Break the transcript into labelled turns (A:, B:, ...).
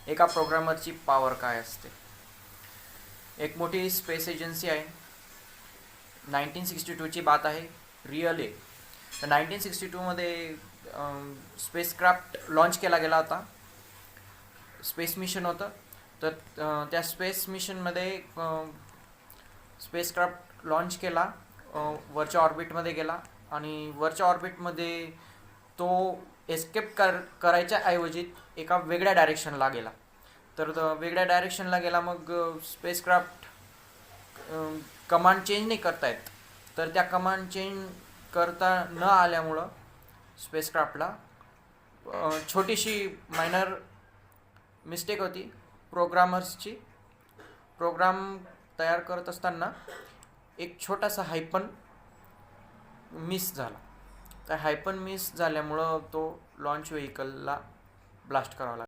A: एका प्रोग्रामरची पॉवर काय असते. एक मोठी स्पेस एजन्सी आहे. 1962ची बात आहे. रिअल आहे. तर 1962मध्ये स्पेसक्राफ्ट लॉन्च केला गेला होता. स्पेस मिशन होतं. तर त्या स्पेस मिशनमध्ये स्पेसक्राफ्ट लॉन्च केला, वरच्या ऑर्बिटमध्ये गेला आणि वरच्या ऑर्बिटमध्ये तो एस्केप करायच्या ऐवजी एका वेगळ्या डायरेक्शनला गेला. तर वेगळ्या डायरेक्शनला गेला. मग स्पेसक्राफ्ट कमांड चेंज नाही करता येत. तर त्या कमांड चेंज करता न आल्यामुळं स्पेसक्राफ्टला छोटीशी मायनर मिस्टेक होती प्रोग्रामर्सची. प्रोग्राम तयार करत असताना एक छोटासा हायपन मिस झाला. त्या हायपन मिस झाल्यामुळं तो लॉन्च व्हेकलला ब्लास्ट करावा लागला.